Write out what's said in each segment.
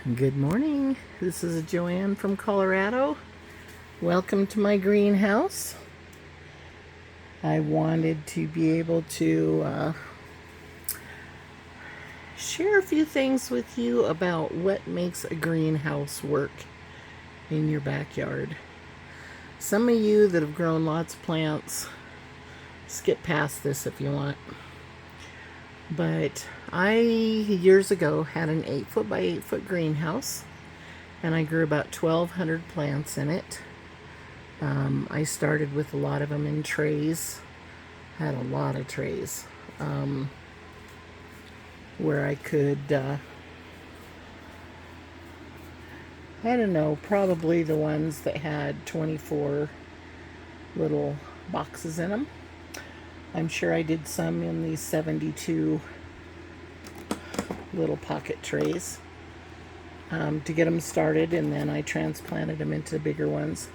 Good morning. This is Joanne from Colorado. Welcome to my greenhouse. I wanted to be able to share a few things with you about what makes a greenhouse work in your backyard. Some of you that have grown lots of plants, skip past this if you want. But I, years ago, had an 8-foot by 8-foot greenhouse, and I grew about 1,200 plants in it. I started with a lot of them in trays. Had a lot of trays where I could, I don't know, probably the ones that had 24 little boxes in them. I'm sure I did some in these 72 little pocket trays to get them started, and then I transplanted them into the bigger ones.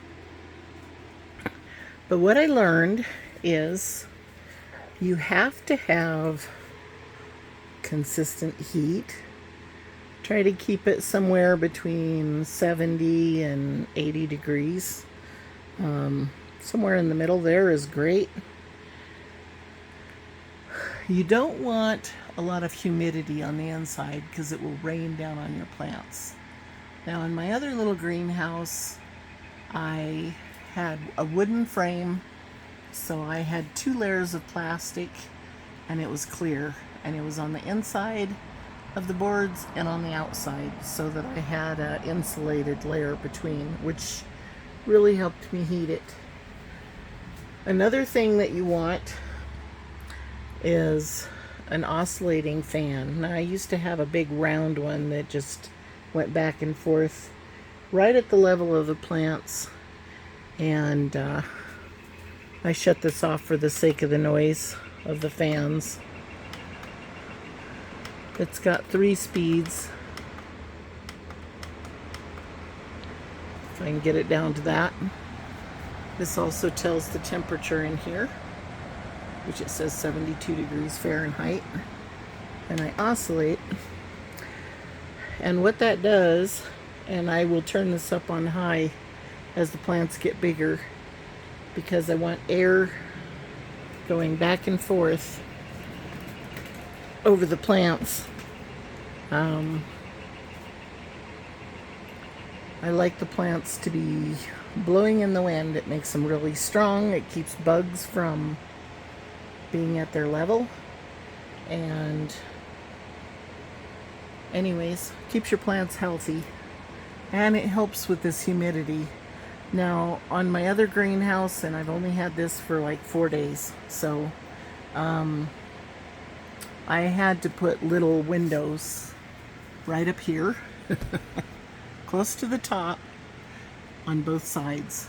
But what I learned is you have to have consistent heat. Try to keep it somewhere between 70 and 80 degrees. Somewhere in the middle there is great. You don't want a lot of humidity on the inside because it will rain down on your plants. Now in my other little greenhouse, I had a wooden frame, so I had 2 layers of plastic, and it was clear, and it was on the inside of the boards and on the outside, so that I had an insulated layer between, which really helped me heat it. Another thing that you want is an oscillating fan. Now I used to have a big round one that just went back and forth right at the level of the plants, and I shut this off for the sake of the noise of the fans. It's got 3 speeds. If I can get it down to that. This also tells the temperature in here, which it says 72 degrees Fahrenheit. And I oscillate. And what that does, and I will turn this up on high as the plants get bigger, because I want air going back and forth over the plants. I like the plants to be blowing in the wind. It makes them really strong. It keeps bugs from being at their level. And anyways, keeps your plants healthy. And it helps with this humidity. Now, on my other greenhouse, and I've only had this for like 4 days, so I had to put little windows right up here, close to the top, on both sides.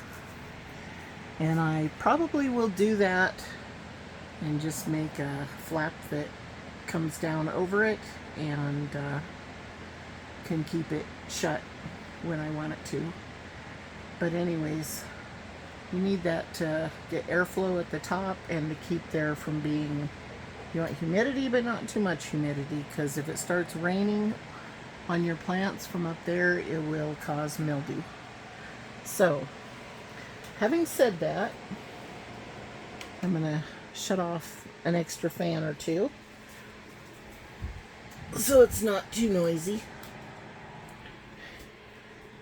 And I probably will do that and just make a flap that comes down over it and can keep it shut when I want it to. But anyways, you need that to get airflow at the top and to keep there from being, you want humidity but not too much humidity, because if it starts raining on your plants from up there, it will cause mildew. So, having said that, I'm going to shut off an extra fan or two so it's not too noisy.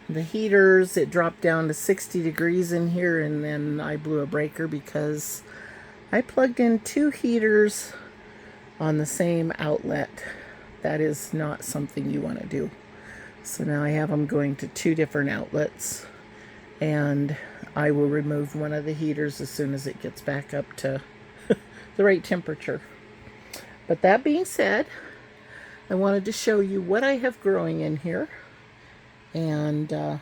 The heaters, it dropped down to 60 degrees in here, and then I blew a breaker because I plugged in 2 heaters on the same outlet. That is not something you want to do. So now I have them going to 2 different outlets, and I will remove one of the heaters as soon as it gets back up to the right temperature. But that being said, I wanted to show you what I have growing in here, and a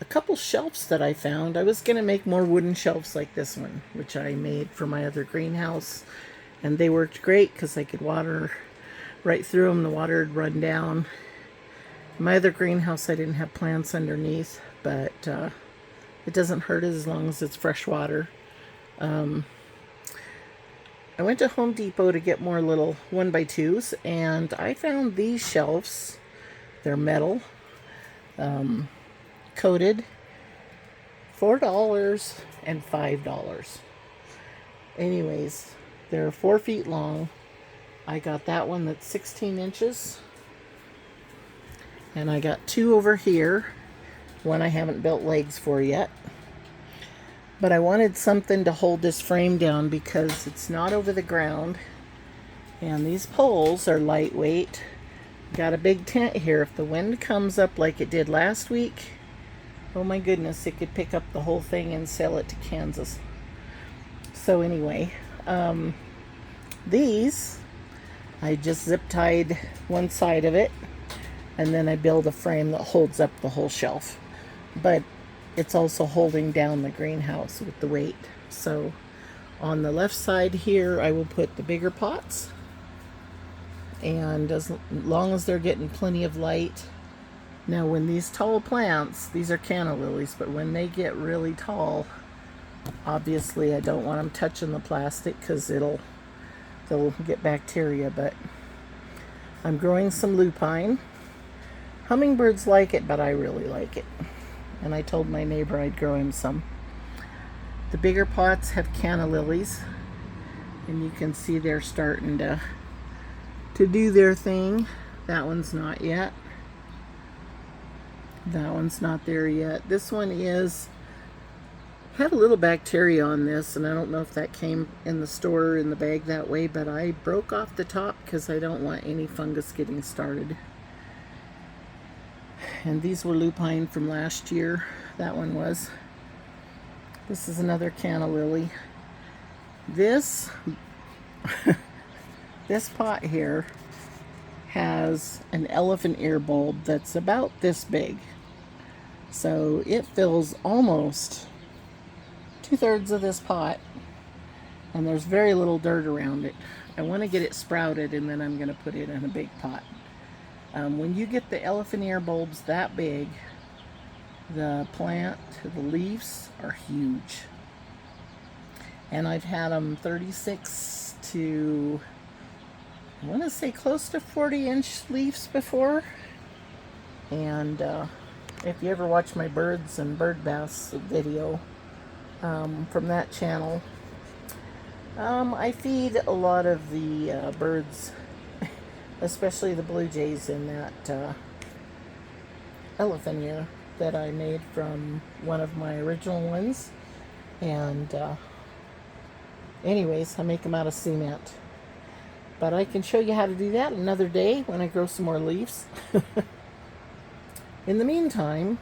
couple shelves that I found. I was going to make more wooden shelves like this one, which I made for my other greenhouse, and they worked great because I could water right through them. The water would run down. My other greenhouse, I didn't have plants underneath, but it doesn't hurt as long as it's fresh water. I went to Home Depot to get more little 1x2s, and I found these shelves They're metal, coated, $4 and $5. Anyways, they're 4 feet long. I got that one that's 16 inches. And I got 2 over here. One I haven't built legs for yet. But I wanted something to hold this frame down because it's not over the ground. And these poles are lightweight. Got a big tent here. If the wind comes up like it did last week, oh my goodness, it could pick up the whole thing and sail it to Kansas. So anyway, these, I just zip tied one side of it, and then I build a frame that holds up the whole shelf. But it's also holding down the greenhouse with the weight. So on the left side here, I will put the bigger pots. And as long as they're getting plenty of light. Now when these tall plants, these are canna lilies, but when they get really tall, obviously I don't want them touching the plastic because they'll get bacteria. But I'm growing some lupine. Hummingbirds like it, but I really like it. And I told my neighbor I'd grow him some. The bigger pots have canna lilies, and you can see they're starting to do their thing. That one's not yet. That one's not there yet. This one had a little bacteria on this, and I don't know if that came in the store or in the bag that way, but I broke off the top because I don't want any fungus getting started. And these were lupine from last year. That one was. This is another canna lily. This this pot here has an elephant ear bulb that's about this big. So it fills almost 2/3 of this pot, and there's very little dirt around it. I want to get it sprouted, and then I'm going to put it in a big pot. When you get the elephant ear bulbs that big, the leaves are huge. And I've had them 36 to, I want to say close to 40-inch leaves before. And if you ever watch my birds and bird baths video from that channel, I feed a lot of the birds, especially the blue jays, in that elephant ear that I made from one of my original ones. And anyways, I make them out of cement. But I can show you how to do that another day when I grow some more leaves. In the meantime,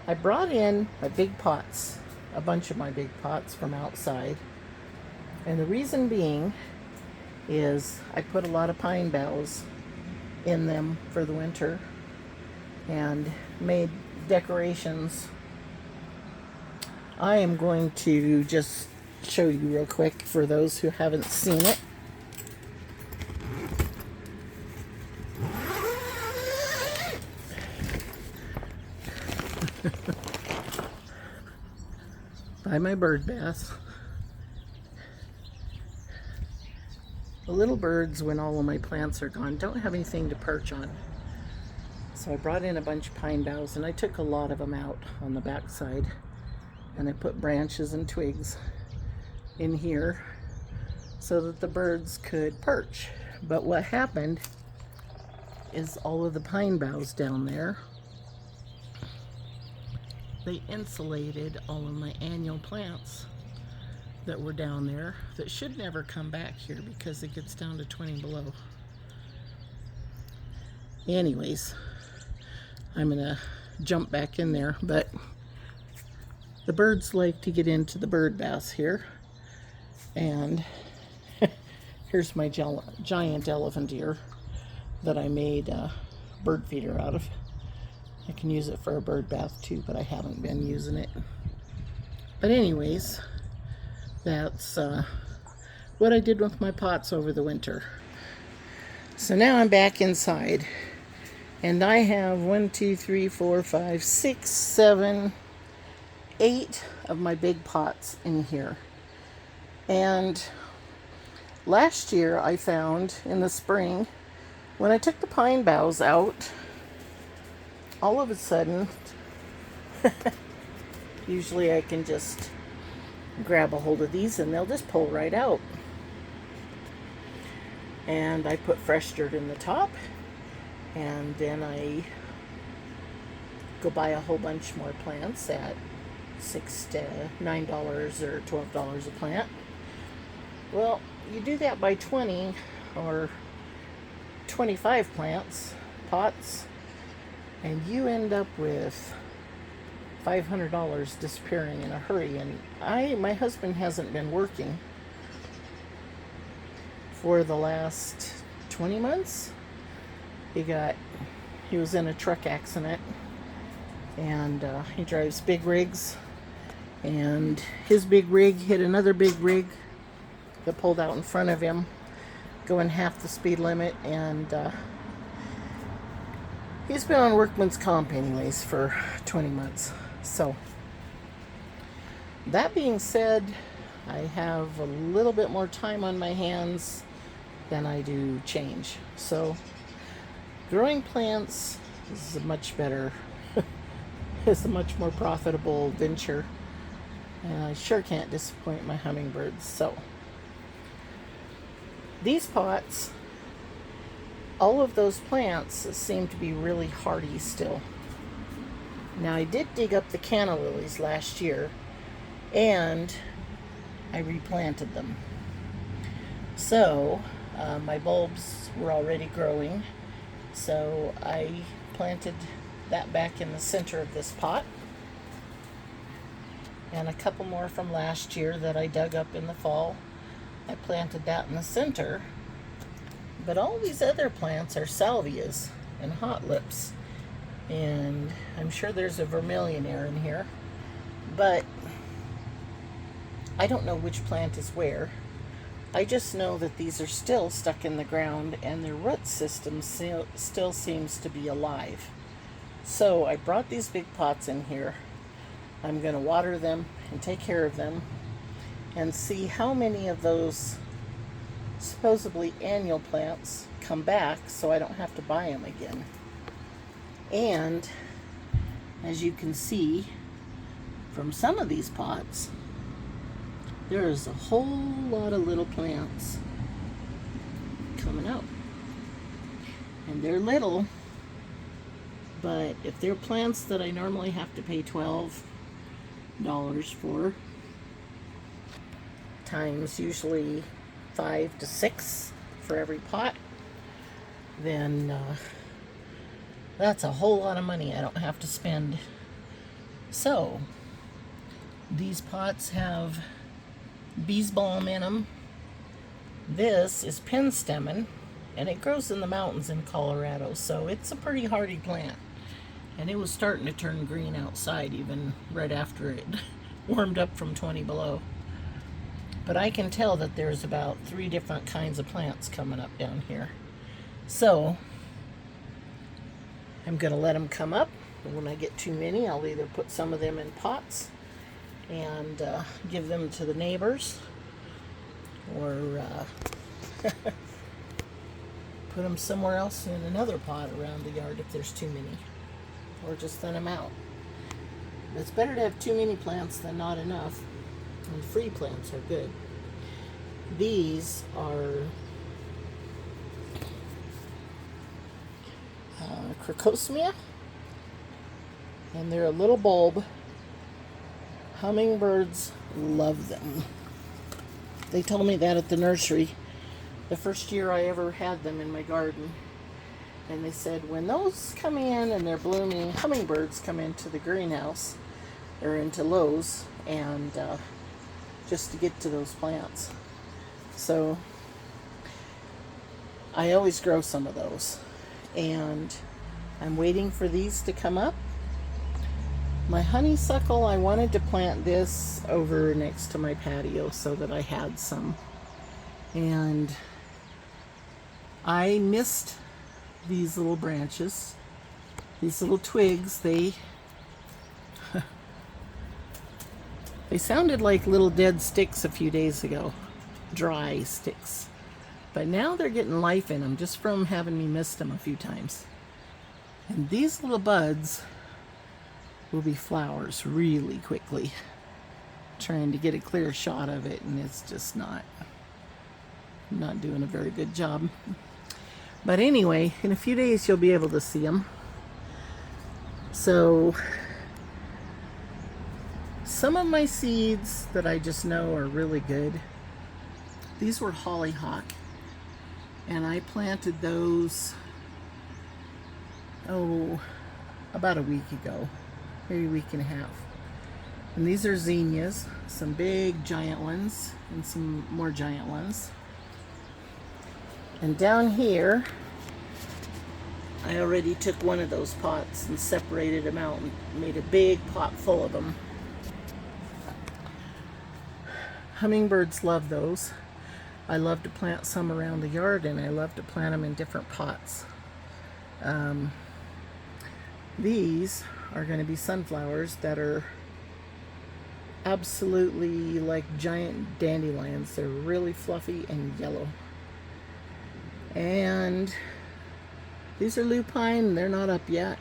I brought in my big pots, a bunch of my big pots from outside. And the reason being is I put a lot of pine boughs in them for the winter and made decorations. I am going to just show you real quick for those who haven't seen it. By my bird bath. The little birds, when all of my plants are gone, don't have anything to perch on. So I brought in a bunch of pine boughs, and I took a lot of them out on the back side, and I put branches and twigs in here so that the birds could perch. But what happened is all of the pine boughs down there, they insulated all of my annual plants that were down there that should never come back here because it gets down to 20 below. Anyways, I'm gonna jump back in there, but the birds like to get into the bird baths here. And here's my giant elephant ear that I made a bird feeder out of. I can use it for a bird bath too, but I haven't been using it. But anyways, that's what I did with my pots over the winter. So now I'm back inside, and I have 1, 2, 3, 4, 5, 6, 7, 8 of my big pots in here. And last year I found in the spring, when I took the pine boughs out, all of a sudden, usually I can just grab a hold of these and they'll just pull right out. And I put fresh dirt in the top, and then I go buy a whole bunch more plants at $6 to $9 or $12 a plant. Well, you do that by 20 or 25 pots, and you end up with $500 disappearing in a hurry. And my husband hasn't been working for the last 20 months. He was in a truck accident, and he drives big rigs, and his big rig hit another big rig that pulled out in front of him, going half the speed limit, and he's been on workman's comp anyways for 20 months. So that being said, I have a little bit more time on my hands than I do change. So growing plants is a much better, it's a much more profitable venture. And I sure can't disappoint my hummingbirds. So these pots, all of those plants seem to be really hardy still. Now I did dig up the canna lilies last year, and I replanted them. So my bulbs were already growing, so I planted that back in the center of this pot, and a couple more from last year that I dug up in the fall. I planted that in the center, but all these other plants are salvias and hot lips, and I'm sure there's a vermillionaire in here, but I don't know which plant is where. I just know that these are still stuck in the ground, and their root system still seems to be alive. So I brought these big pots in here. I'm going to water them and take care of them and see how many of those supposedly annual plants come back, so I don't have to buy them again. And as you can see from some of these pots, there is a whole lot of little plants coming out. And they're little, but if they're plants that I normally have to pay $12 for, times usually 5 to 6 for every pot, then that's a whole lot of money I don't have to spend. So these pots have bees balm in them. This is pin stemmon, and it grows in the mountains in Colorado, so it's a pretty hardy plant. And it was starting to turn green outside even right after it warmed up from 20 below. But I can tell that there's about 3 different kinds of plants coming up down here. So I'm going to let them come up, and when I get too many, I'll either put some of them in pots and give them to the neighbors, or put them somewhere else in another pot around the yard if there's too many, or just thin them out. But it's better to have too many plants than not enough, and free plants are good. These are crocosmia, and they're a little bulb. Hummingbirds love them. They told me that at the nursery the first year I ever had them in my garden. And they said when those come in and they're blooming, hummingbirds come into the greenhouse or into Lowe's and just to get to those plants. So I always grow some of those. And I'm waiting for these to come up. My honeysuckle, I wanted to plant this over next to my patio so that I had some. And I missed these little branches, these little twigs. They sounded like little dead sticks a few days ago, dry sticks. But now they're getting life in them just from having me missed them a few times. And these little buds will be flowers really quickly. Trying to get a clear shot of it, and it's just not doing a very good job. But anyway, in a few days you'll be able to see them. So some of my seeds that I just know are really good, these were hollyhock, and I planted those about a week ago, maybe a week and a half. And these are zinnias, some big giant ones and some more giant ones. And down here, I already took one of those pots and separated them out and made a big pot full of them. Hummingbirds love those. I love to plant some around the yard, and I love to plant them in different pots. These are going to be sunflowers that are absolutely like giant dandelions. They're really fluffy and yellow. And these are lupine. They're not up yet.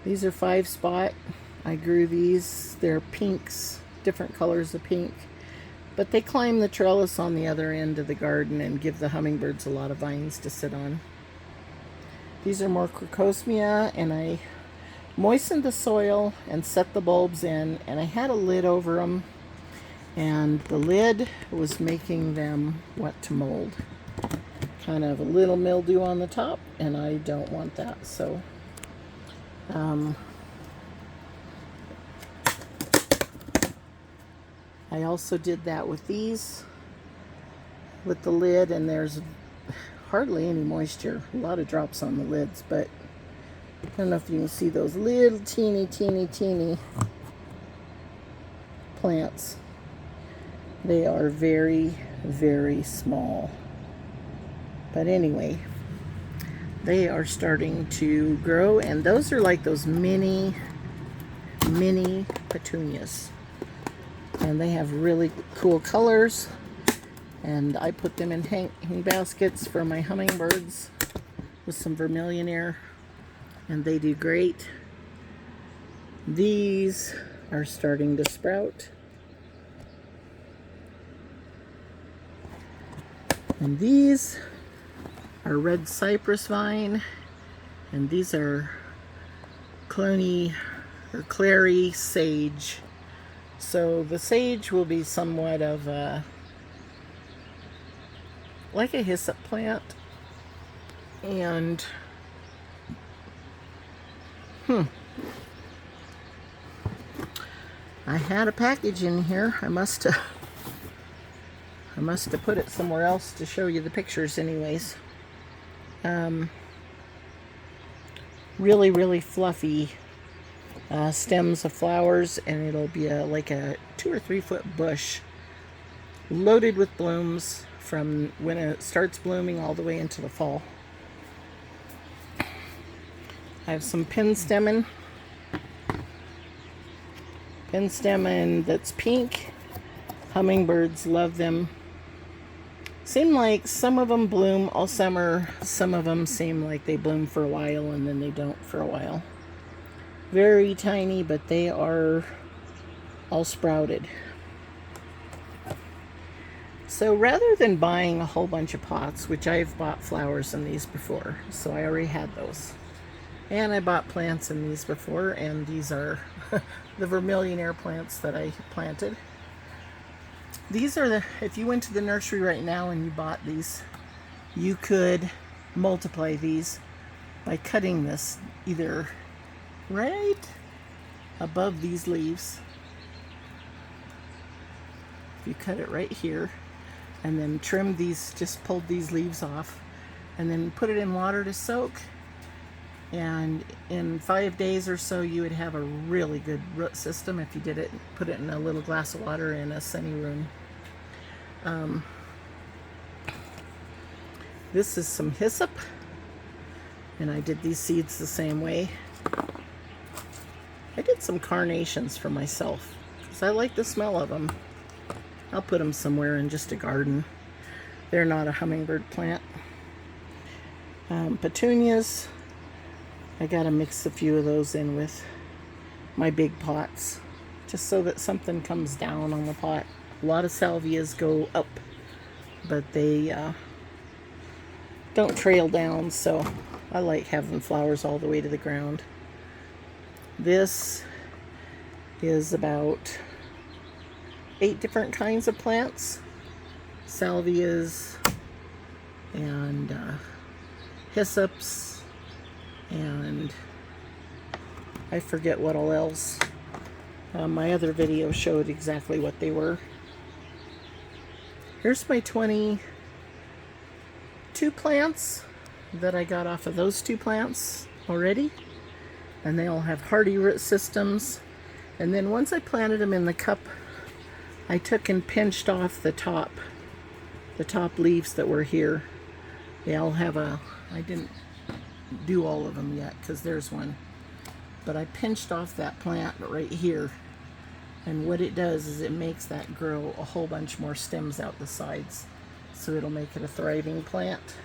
These are 5-spot. I grew these. They're pinks, different colors of pink. But they climb the trellis on the other end of the garden and give the hummingbirds a lot of vines to sit on. These are more crocosmia, and I moistened the soil and set the bulbs in, and I had a lid over them, and the lid was making them wet to mold. Kind of a little mildew on the top, and I don't want that. So I also did that with these, with the lid, and there's hardly any moisture. A lot of drops on the lids, but I don't know if you can see those little teeny plants. They are very, very small. But anyway, they are starting to grow, and those are like those mini petunias. And they have really cool colors. And I put them in hanging baskets for my hummingbirds with some vermilion air, and they do great. These are starting to sprout. And these are red cypress vine, and these are clony or clary sage. So the sage will be somewhat of a like a hyssop plant. And I had a package in here. I must have put it somewhere else to show you the pictures anyways. Really fluffy stems of flowers, and it'll be like a 2 or 3 foot bush loaded with blooms from when it starts blooming all the way into the fall. I have some pin stemmin that's pink. Hummingbirds love them. Seem like some of them bloom all summer. Some of them seem like they bloom for a while and then they don't for a while. Very tiny, but they are all sprouted. So rather than buying a whole bunch of pots, which I've bought flowers in these before, so I already had those. And I bought plants in these before, and these are the vermilion air plants that I planted. These are if you went to the nursery right now and you bought these, you could multiply these by cutting this either right above these leaves. If you cut it right here, and then trim these, just pulled these leaves off, and then put it in water to soak, and in 5 days or so you would have a really good root system if you did it, put it in a little glass of water in a sunny room. This is some hyssop, and I did these seeds the same way. I did some carnations for myself because I like the smell of them. I'll put them somewhere in just a garden. They're not a hummingbird plant. Petunias I gotta mix a few of those in with my big pots, just so that something comes down on the pot. A lot of salvias go up, but they don't trail down, so I like having flowers all the way to the ground. This is about 8 different kinds of plants, salvias and hyssops, and I forget what all else. My other video showed exactly what they were. Here's my 22 plants that I got off of those 2 plants already, and they all have hardy root systems. And then once I planted them in the cup, I took and pinched off the top leaves that were here. They all have I didn't do all of them yet because there's one, but I pinched off that plant right here, and what it does is it makes that grow a whole bunch more stems out the sides, so it'll make it a thriving plant.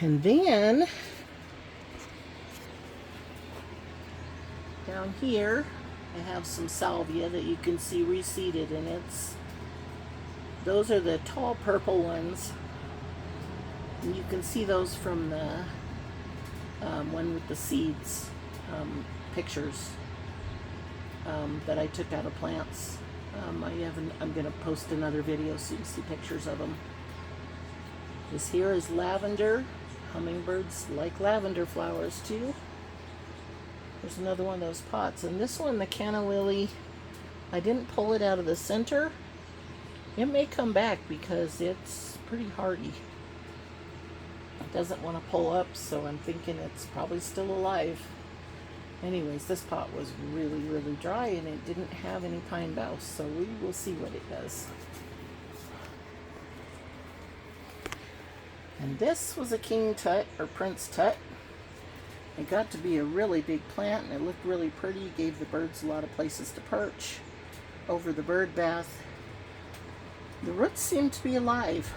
And then down here I have some salvia that you can see reseeded, and those are the tall purple ones, and you can see those from the one with the seeds pictures that I took out of plants. I'm going to post another video so you can see pictures of them. This here is lavender. Hummingbirds like lavender flowers too. There's another one of those pots, and this one, the canna lily, I didn't pull it out of the center. It may come back because it's pretty hardy. It doesn't want to pull up, so I'm thinking it's probably still alive. Anyways, this pot was really, really dry, and it didn't have any pine boughs, so we will see what it does. And this was a king tut, or prince tut. It got to be a really big plant, and it looked really pretty. It gave the birds a lot of places to perch over the bird bath. The roots seem to be alive,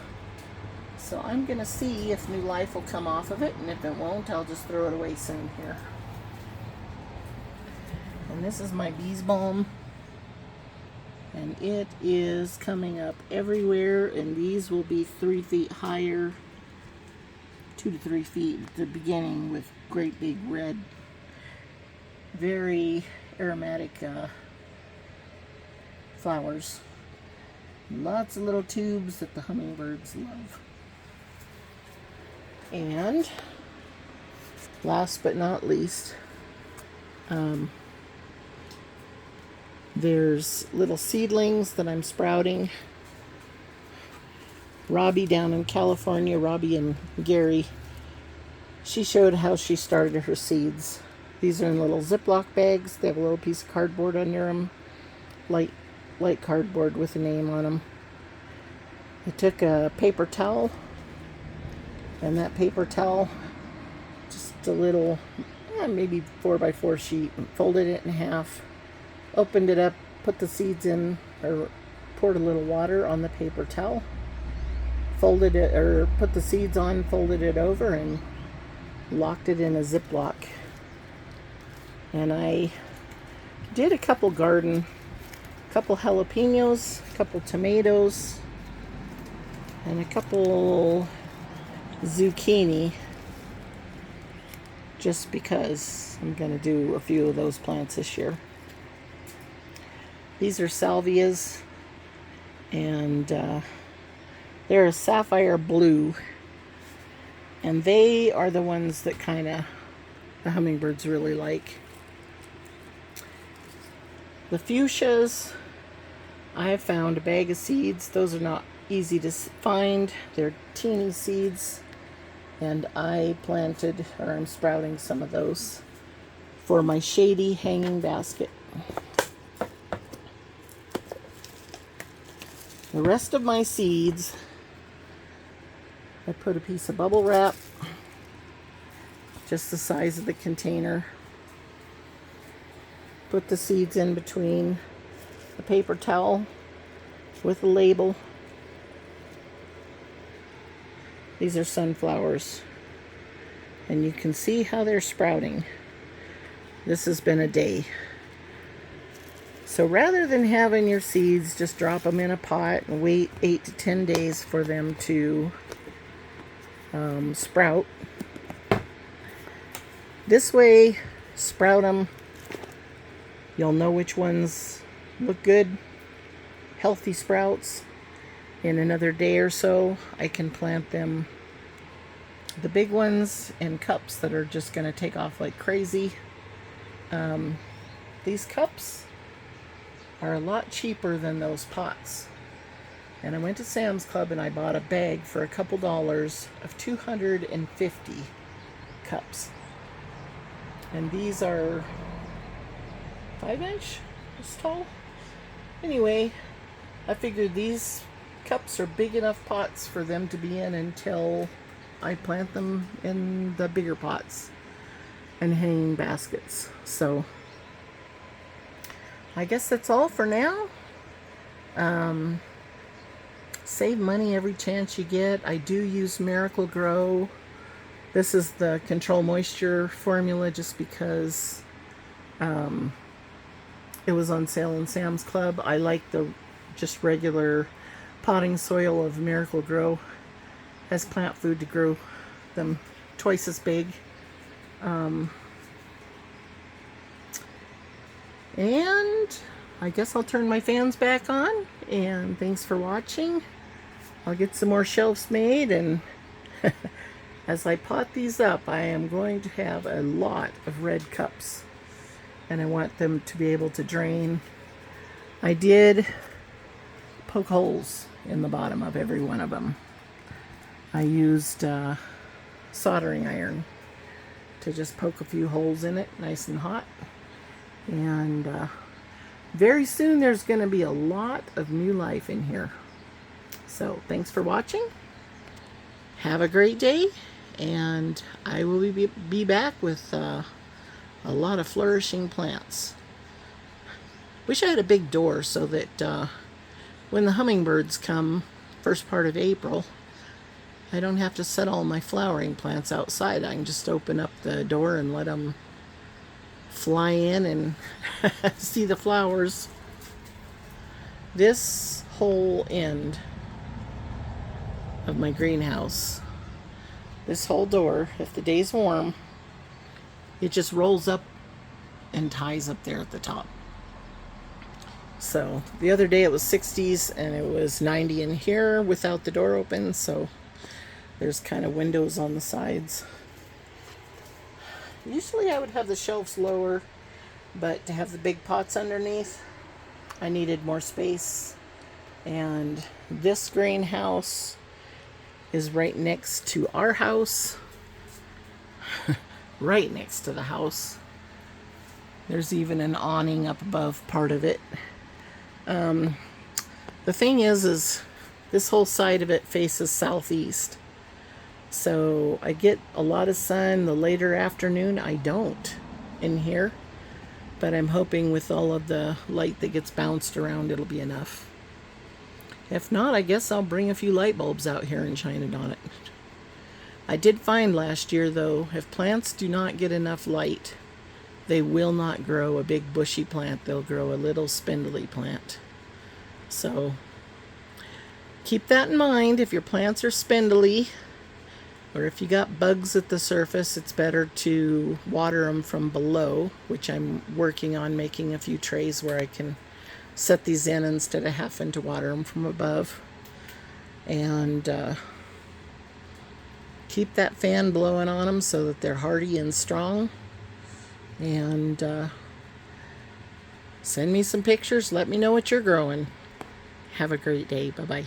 so I'm going to see if new life will come off of it, and if it won't, I'll just throw it away soon here. And this is my bees balm, and it is coming up everywhere, and these will be 3 feet higher, 2 to 3 feet at the beginning, with great big red, very aromatic flowers. Lots of little tubes that the hummingbirds love. And last but not least, there's little seedlings that I'm sprouting. Robbie down in California, Robbie and Gary, she showed how she started her seeds. These are in little Ziploc bags. They have a little piece of cardboard under them, light cardboard with a name on them. I took a paper towel, and that paper towel, just a little, maybe 4x4 sheet, and folded it in half, opened it up, put the seeds in, or poured a little water on the paper towel, folded it, or put the seeds on, folded it over, and locked it in a Ziploc. And I did a couple jalapenos, a couple tomatoes, and a couple zucchini, just because I'm going to do a few of those plants this year. These are salvias, and they're a sapphire blue, and they are the ones that kind of the hummingbirds really like. The fuchsias, I have found a bag of seeds. Those are not easy to find. They're teeny seeds, and I planted, or I'm sprouting some of those for my shady hanging basket. The rest of my seeds, I put a piece of bubble wrap, just the size of the container. Put the seeds in between the paper towel with a label. These are sunflowers. And you can see how they're sprouting. This has been a day. So rather than having your seeds, just drop them in a pot and wait 8 to 10 days for them to sprout. This way, sprout them. You'll know which ones look good, healthy sprouts. In another day or so, I can plant them, the big ones, in cups that are just going to take off like crazy. These cups are a lot cheaper than those pots. And I went to Sam's Club and I bought a bag for a couple dollars of 250 cups. And these are 5-inch this tall. Anyway, I figured these cups are big enough pots for them to be in until I plant them in the bigger pots and hanging baskets. So I guess that's all for now. Save money every chance you get. I do use Miracle Grow. This is the control moisture formula just because it was on sale in Sam's Club. I like the just regular potting soil of Miracle Grow as plant food to grow them twice as big. And I guess I'll turn my fans back on, and thanks for watching. I'll get some more shelves made, and as I pot these up, I am going to have a lot of red cups, and I want them to be able to drain. I did poke holes in the bottom of every one of them. I used soldering iron to just poke a few holes in it, nice and hot. And very soon there's going to be a lot of new life in here. So thanks for watching. Have a great day, and I will be back with a lot of flourishing plants. Wish I had a big door so that when the hummingbirds come first part of April, I don't have to set all my flowering plants outside. I can just open up the door and let them fly in and see the flowers. This whole end of my greenhouse, this whole door, if the day's warm, it just rolls up and ties up there at the top. So the other day it was 60s and it was 90 in here without the door open, so there's kind of windows on the sides. Usually I would have the shelves lower, but to have the big pots underneath, I needed more space. And this greenhouse is right next to our house. Right next to the house. There's even an awning up above part of it. The thing is this whole side of it faces southeast. So I get a lot of sun. The later afternoon I don't in here, but I'm hoping with all of the light that gets bounced around it'll be enough. If not, I guess I'll bring a few light bulbs out here and shine it on it. I did find last year though, if plants do not get enough light, they will not grow a big bushy plant. They'll grow a little spindly plant. So keep that in mind. If your plants are spindly, or if you got bugs at the surface, it's better to water them from below, which I'm working on making a few trays where I can set these in instead of having to water them from above. And keep that fan blowing on them so that they're hardy and strong. And send me some pictures. Let me know what you're growing. Have a great day. Bye-bye.